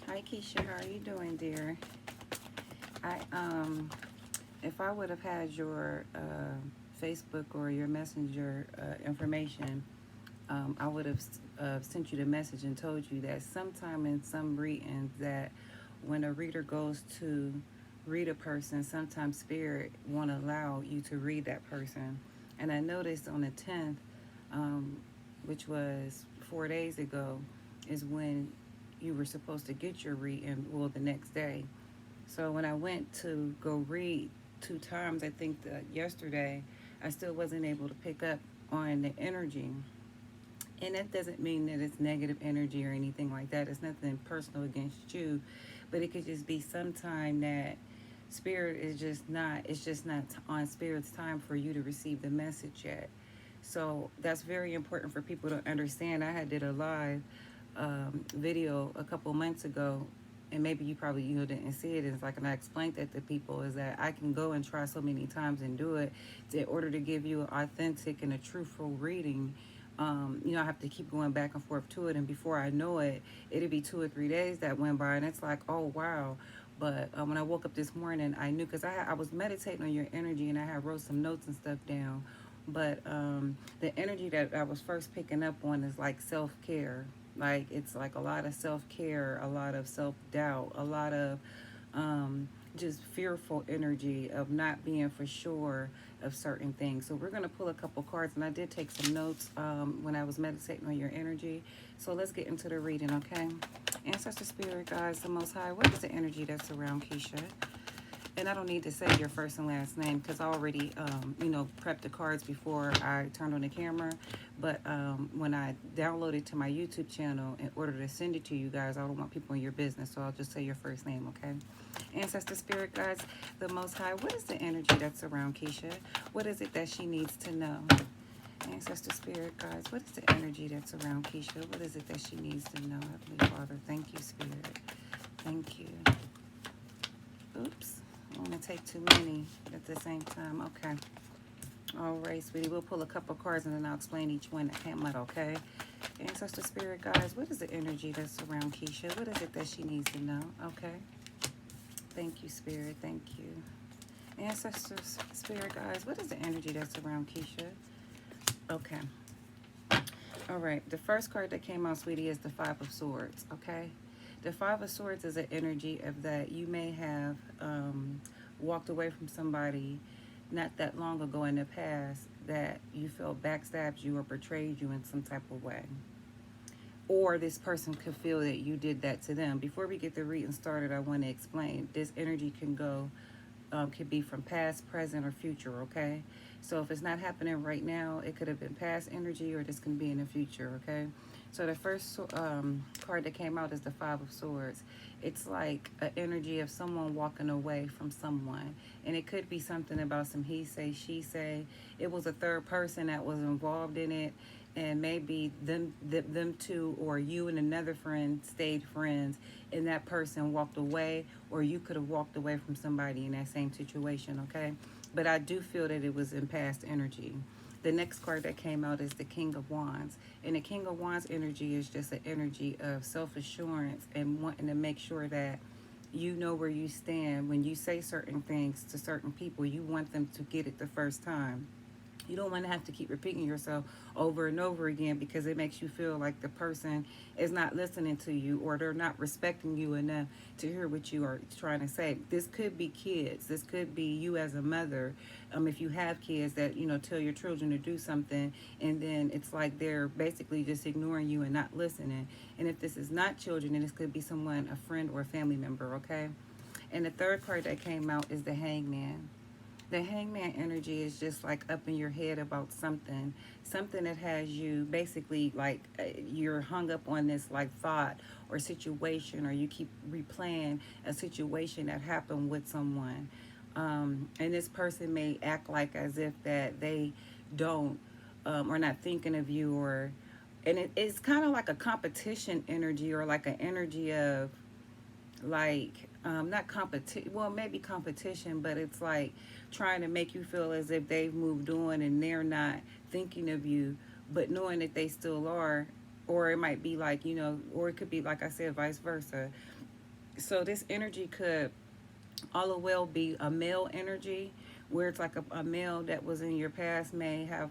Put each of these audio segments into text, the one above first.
Hi Keisha, how are you doing, dear? I if I would have had your Facebook or your Messenger information, I would have sent you the message and told you that sometime in some readings that when a reader goes to read a person, sometimes spirit won't allow you to read that person. And I noticed on the 10th, um, which was 4 days ago, is when you were supposed to get your reading, well, the next day. So when I went to go read 2 times, I think that yesterday, I still wasn't able to pick up on the energy. And that doesn't mean that it's negative energy or anything like that. It's nothing personal against you, but it could just be sometime that spirit is just not, it's just not on spirit's time for you to receive the message yet. So that's very important for people to understand. I had did a live video a couple months ago, and maybe you probably didn't see it. It's like, and I explained that to people is that I can go and try so many times and do it in order to give you an authentic and a truthful reading. I have to keep going back and forth to it, and before I know it, it'll be 2 or 3 days that went by, and it's like, oh wow. But when I woke up this morning, I knew because I was meditating on your energy, and I had wrote some notes and stuff down. But the energy that I was first picking up on is like self care. Like it's like a lot of self care, a lot of self doubt, a lot of just fearful energy of not being for sure of certain things. So we're going to pull a couple cards, and I did take some notes when I was meditating on your energy. So let's get into the reading, okay? Ancestor Spirit Guides, the Most High, what is the energy that's around Keisha? And I don't need to say your first and last name because I already, prepped the cards before I turned on the camera. But when I downloaded to my YouTube channel in order to send it to you guys, I don't want people in your business, so I'll just say your first name, okay? Ancestor Spirit Guides, the Most High, what is the energy that's around Keisha? What is it that she needs to know? Ancestor Spirit Guides, what is the energy that's around Keisha? What is it that she needs to know? Heavenly Father, thank you, Spirit. Thank you. Oops. I don't want to take too many at the same time. Okay. All right, sweetie. We'll pull a couple cards and then I'll explain each one that came out, okay? Ancestor Spirit Guides, what is the energy that's around Keisha? What is it that she needs to know? Okay. Thank you, Spirit. Thank you. Ancestor Spirit Guides, what is the energy that's around Keisha? Okay. All right. The first card that came out, sweetie, is the Five of Swords, okay? The Five of Swords is an energy of that you may have walked away from somebody not that long ago in the past that you felt backstabbed you or betrayed you in some type of way. Or this person could feel that you did that to them. Before we get the reading started, I want to explain. This energy can go, could be from past, present, or future, okay? So if it's not happening right now, it could have been past energy or this can be in the future, okay? So the first card that came out is the Five of Swords. It's like an energy of someone walking away from someone. And it could be something about some he say, she say. It was a third person that was involved in it. And maybe them two or you and another friend stayed friends and that person walked away, or you could have walked away from somebody in that same situation, okay? But I do feel that it was in past energy. The next card that came out is the King of Wands. And the King of Wands energy is just an energy of self-assurance and wanting to make sure that you know where you stand. When you say certain things to certain people, you want them to get it the first time. You don't want to have to keep repeating yourself over and over again because it makes you feel like the person is not listening to you or they're not respecting you enough to hear what you are trying to say. This could be kids. This could be you as a mother. If you have kids that, tell your children to do something and then it's like they're basically just ignoring you and not listening. And if this is not children, then this could be someone, a friend or a family member, okay? And the third card that came out is the Hangman. The Hangman energy is just like up in your head about something that has you basically like you're hung up on this like thought or situation, or you keep replaying a situation that happened with someone, and this person may act like as if that they don't or not thinking of you, or and it's kind of like a competition energy or like an energy of like not competition, well maybe competition, but it's like trying to make you feel as if they've moved on and they're not thinking of you, but knowing that they still are. Or it might be like, or it could be like I said, vice versa. So this energy could all well be a male energy, where it's like a male that was in your past may have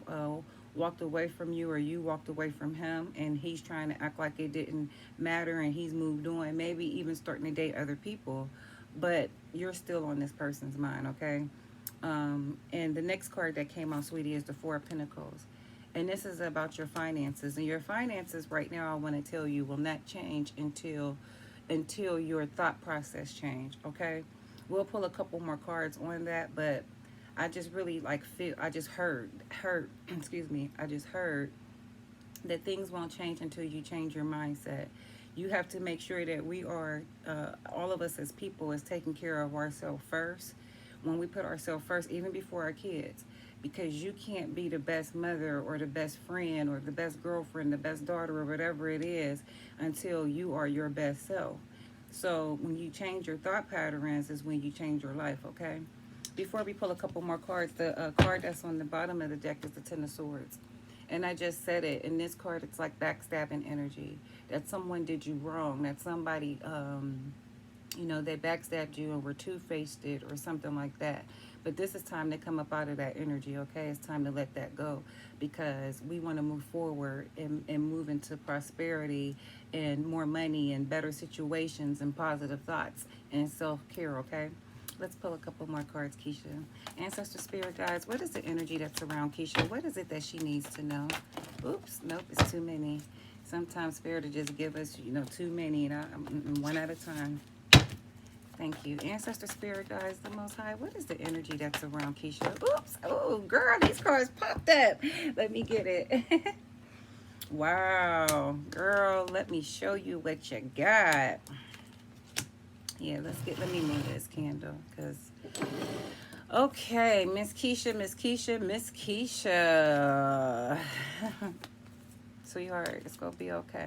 walked away from you, or you walked away from him, and he's trying to act like it didn't matter and he's moved on, maybe even starting to date other people, but you're still on this person's mind, okay? And the next card that came out, sweetie, is the Four of Pentacles. And this is about your finances. And your finances right now, I want to tell you, will not change until your thought process change, okay? We'll pull a couple more cards on that, but I just really like feel, I just heard excuse me, I just heard that things won't change until you change your mindset. You have to make sure that we are, all of us as people, is taking care of ourselves first. When we put ourselves first, even before our kids, because you can't be the best mother or the best friend or the best girlfriend, the best daughter, or whatever it is, until you are your best self. So when you change your thought patterns is when you change your life, okay? Before we pull a couple more cards, the card that's on the bottom of the deck is the Ten of Swords. And I just said it. In this card, it's like backstabbing energy. That someone did you wrong. That somebody, they backstabbed you and were two-faced it or something like that. But this is time to come up out of that energy, okay? It's time to let that go, because we want to move forward and move into prosperity and more money and better situations and positive thoughts and self-care, okay? Let's pull a couple more cards, Keisha. Ancestor Spirit Guides, what is the energy that's around Keisha? What is it that she needs to know? Oops, nope, it's too many. Sometimes Spirit will just give us, too many, and one at a time. Thank you. Ancestor Spirit Guides, the Most High, what is the energy that's around Keisha? Oops, oh, girl, these cards popped up. Let me get it. Wow, girl, let me show you what you got. Yeah, let me move this candle, because, okay, Miss Keisha. Sweetheart, it's going to be okay.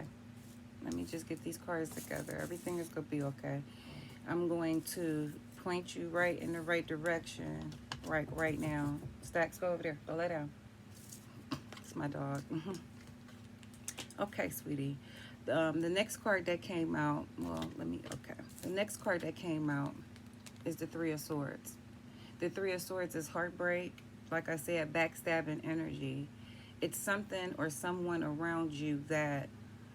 Let me just get these cards together. Everything is going to be okay. I'm going to point you right in the right direction right now. Stacks, go over there. Go lay down. It's my dog. Okay, sweetie. The next card that came out, the next card that came out is the Three of Swords. The Three of Swords is heartbreak, like I said, backstabbing energy. It's something or someone around you that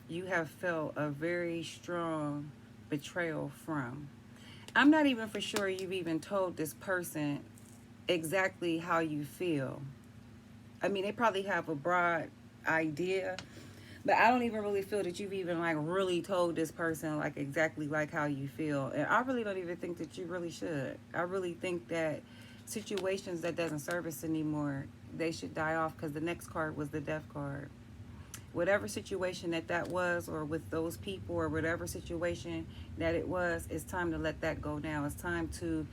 you have felt a very strong betrayal from. I'm not even for sure you've even told this person exactly how you feel. I mean, they probably have a broad idea, but I don't even really feel that you've even really told this person exactly how you feel. And I really don't even think that you really should. I really think that situations that doesn't serve us anymore, they should die off, because the next card was the Death card. Whatever situation that was, or with those people, or whatever situation that it was, it's time to let that go now. It's time to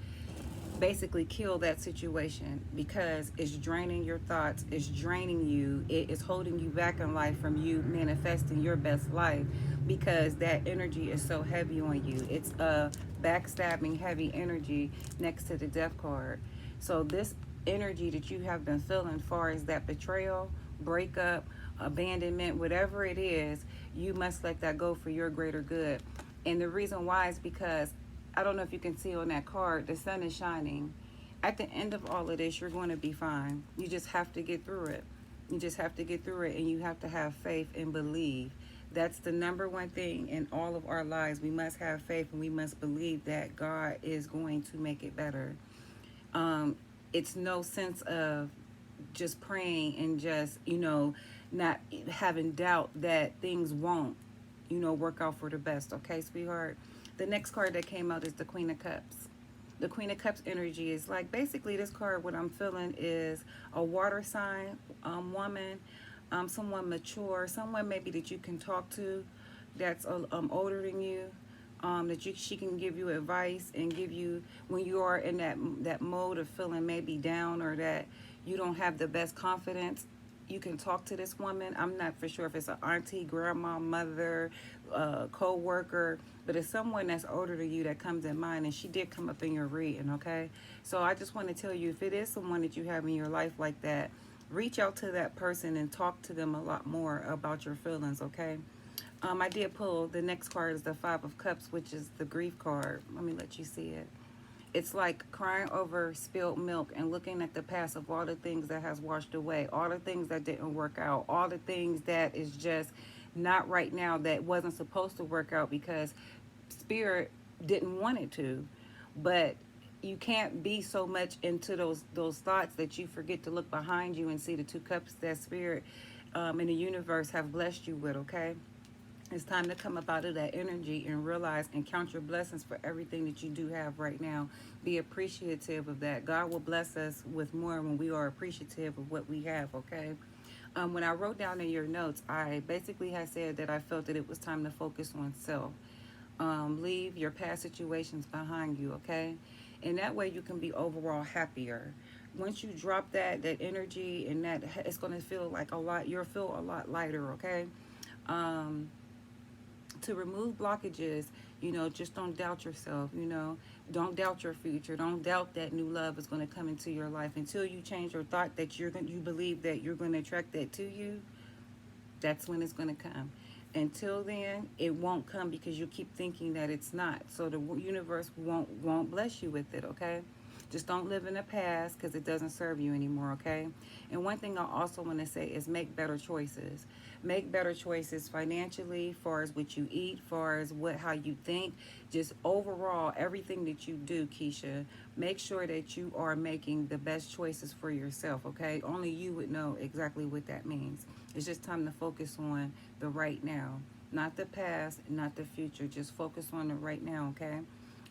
basically kill that situation, because it's draining your thoughts, it's draining you, it is holding you back in life from you manifesting your best life, because that energy is so heavy on you. It's a backstabbing heavy energy next to the Death card. So this energy that you have been feeling, far as that betrayal, breakup, abandonment, whatever it is, you must let that go for your greater good. And the reason why is because, I don't know if you can see on that card, the sun is shining. At the end of all of this, you're going to be fine. You just have to get through it. You just have to get through it, and you have to have faith and believe. That's the number one thing in all of our lives. We must have faith, and we must believe that God is going to make it better. It's no sense of just praying and just, not having doubt that things won't, work out for the best. Okay, sweetheart? The next card that came out is the Queen of Cups. The Queen of Cups energy is basically this card, what I'm feeling is a water sign woman, someone mature, someone maybe that you can talk to that's older than you, she can give you advice and give you, when you are in that mode of feeling maybe down, or that you don't have the best confidence. You can talk to this woman. I'm not for sure if it's an auntie, grandma, mother, co-worker, but it's someone that's older than you that comes in mind, and she did come up in your reading, okay? So I just want to tell you, if it is someone that you have in your life like that, reach out to that person and talk to them a lot more about your feelings, okay? I did pull the next card is the Five of Cups, which is the grief card. Let me let you see it. It's like crying over spilled milk and looking at the past of all the things that has washed away, all the things that didn't work out, all the things that is just not right now, that wasn't supposed to work out because spirit didn't want it to. But you can't be so much into those thoughts that you forget to look behind you and see the two cups that spirit in the universe have blessed you with. Okay, it's time to come up out of that energy and realize and count your blessings for everything that you do have right now. Be appreciative of that. God will bless us with more when we are appreciative of what we have, okay? When I wrote down in your notes, I basically had said that I felt that it was time to focus on self. Leave your past situations behind you, okay? And that way you can be overall happier. Once you drop that energy and that, it's going to feel like a lot, you'll feel a lot lighter, okay? Um, to remove blockages, just don't doubt yourself, don't doubt your future, don't doubt that new love is going to come into your life until you change your thought that you believe that you're going to attract that to you. That's when it's going to come. Until then, it won't come because you keep thinking that it's not. So the universe won't bless you with it, okay? Just don't live in the past because it doesn't serve you anymore, okay? And one thing I also want to say is make better choices. Make better choices financially, far as what you eat, far as how you think, just overall everything that you do, Keisha. Make sure that you are making the best choices for yourself, okay? Only you would know exactly what that means. It's just time to focus on the right now, not the past, not the future. Just focus on the right now, okay?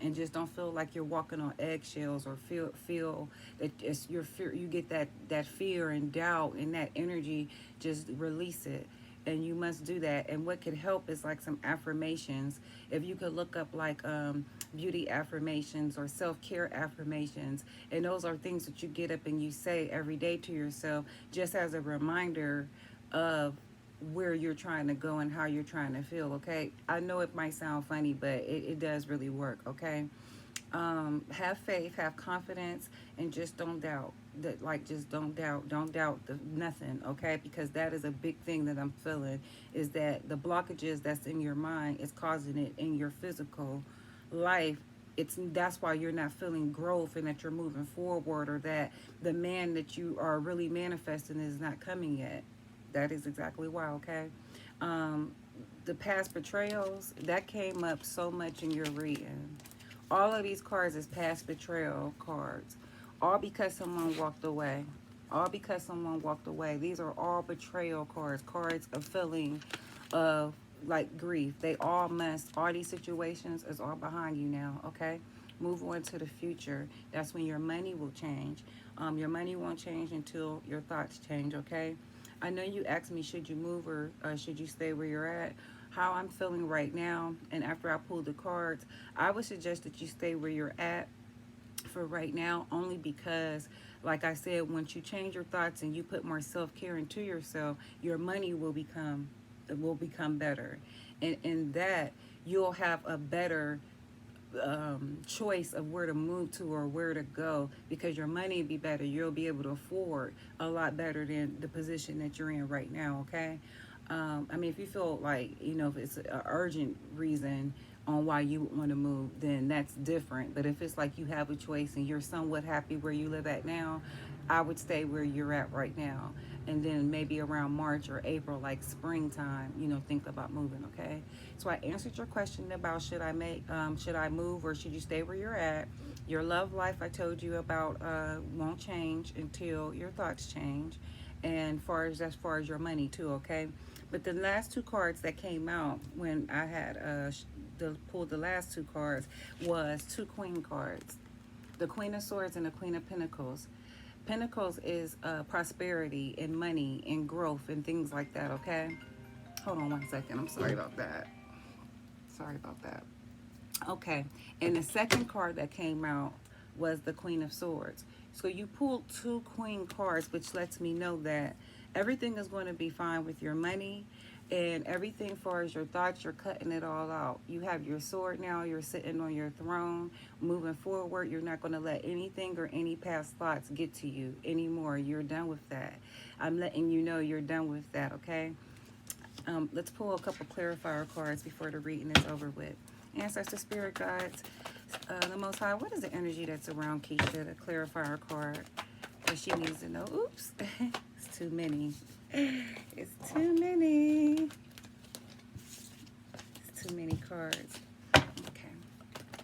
And just don't feel like you're walking on eggshells, or feel that it's your fear. You get that fear and doubt and that energy. Just release it, and you must do that. And what could help is like some affirmations. If you could look up like beauty affirmations or self-care affirmations, and those are things that you get up and you say every day to yourself, just as a reminder of where you're trying to go and how you're trying to feel, okay? I know it might sound funny, but it does really work, okay? Have faith, have confidence, and just don't doubt. Just don't doubt nothing, okay? Because that is a big thing that I'm feeling, is that the blockages that's in your mind is causing it in your physical life. That's why you're not feeling growth and that you're moving forward, or that the man that you are really manifesting is not coming yet. That is exactly why, okay? Um, the past betrayals, that came up so much in your reading. All of these cards is past betrayal cards. All because someone walked away. All because someone walked away. These are all betrayal cards. Cards of feeling of like grief. All these situations is all behind you now, okay? Move on to the future. That's when your money will change. Your money won't change until your thoughts change, okay? I know you asked me, should you move or should you stay where you're at? How I'm feeling right now, and after I pulled the cards, I would suggest that you stay where you're at for right now, only because, like I said, once you change your thoughts and you put more self-care into yourself, your money will become better. And in that, you'll have a better choice of where to move to or where to go, because your money will be better. You'll be able to afford a lot better than the position that you're in right now, okay? I mean, if you feel like, if it's an urgent reason on why you want to move, then that's different. But if it's like you have a choice and you're somewhat happy where you live at now, I would stay where you're at right now. And then maybe around March or April, like springtime, think about moving, okay? So I answered your question about should I move or should you stay where you're at? Your love life, I told you about, won't change until your thoughts change. And as far as your money too, okay? But the last two cards that came out when I had pulled the last two cards was two queen cards. The Queen of Swords and the Queen of Pentacles. Pentacles is prosperity and money and growth and things like that, okay? Hold on one second. I'm sorry about that. Sorry about that. Okay. And the second card that came out was the Queen of Swords. So you pulled two queen cards, which lets me know that everything is going to be fine with your money and everything. As far as your thoughts, you're cutting it all out. You have your sword now. You're sitting on your throne. Moving forward, you're not going to let anything or any past thoughts get to you anymore. You're done with that. I'm letting you know you're done with that, okay? Let's pull a couple clarifier cards before the reading is over with. Ancestor, spirit guides, the Most High, what is the energy that's around Keisha? The clarifier card that she needs to know. Oops, it's too many. It's too many. It's too many cards. Okay.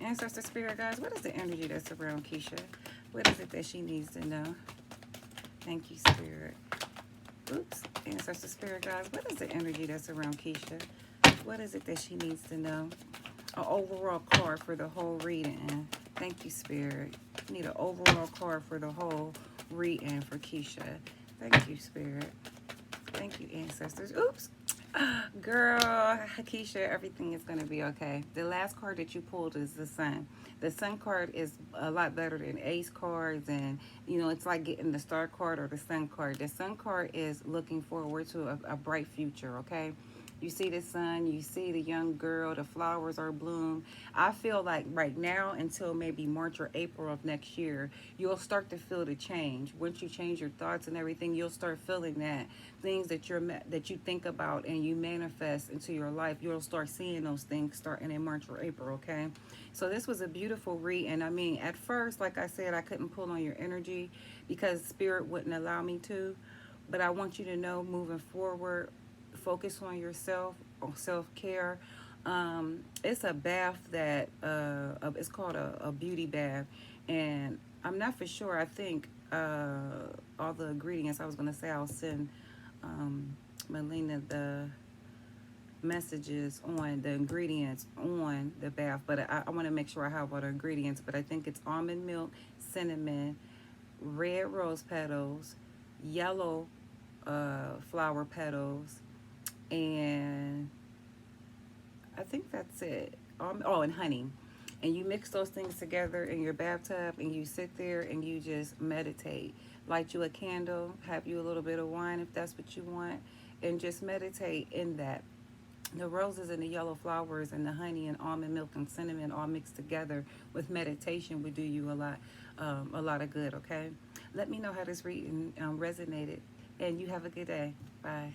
Ancestor, spirit guides, what is the energy that's around Keisha? What is it that she needs to know? Thank you, spirit. Oops. Ancestor, spirit guides, what is the energy that's around Keisha? What is it that she needs to know? An overall card for the whole reading. Thank you, spirit. I need an overall card for the whole reading for Keisha. Thank you, spirit. Thank you, ancestors. Oops. Girl, Keisha, everything is going to be okay. The last card that you pulled is the Sun. The Sun card is a lot better than Ace cards, and you know, it's like getting the Star card or the Sun card. The Sun card is looking forward to a bright future, okay? You see the sun, you see the young girl, the flowers are bloom. I feel like right now until maybe March or April of next year, you'll start to feel the change. Once you change your thoughts and everything, you'll start feeling that things that you think about and you manifest into your life, you'll start seeing those things starting in March or April, okay? So this was a beautiful read, and I mean, at first, like I said, I couldn't pull on your energy because spirit wouldn't allow me to, but I want you to know moving forward, focus on yourself, on self-care. It's a bath that it's called a beauty bath, and I'm not for sure. I think all the ingredients, I was going to say I'll send Melina the messages on the ingredients on the bath, but I want to make sure I have all the ingredients. But I think it's almond milk, cinnamon, red rose petals, yellow flower petals, and I think that's it. Oh, and honey. And you mix those things together in your bathtub, and you sit there and you just meditate. Light you a candle, have you a little bit of wine if that's what you want, and just meditate in that. The roses and the yellow flowers and the honey and almond milk and cinnamon all mixed together with meditation would do you a lot of good, okay? Let me know how this reading resonated, and you have a good day. Bye.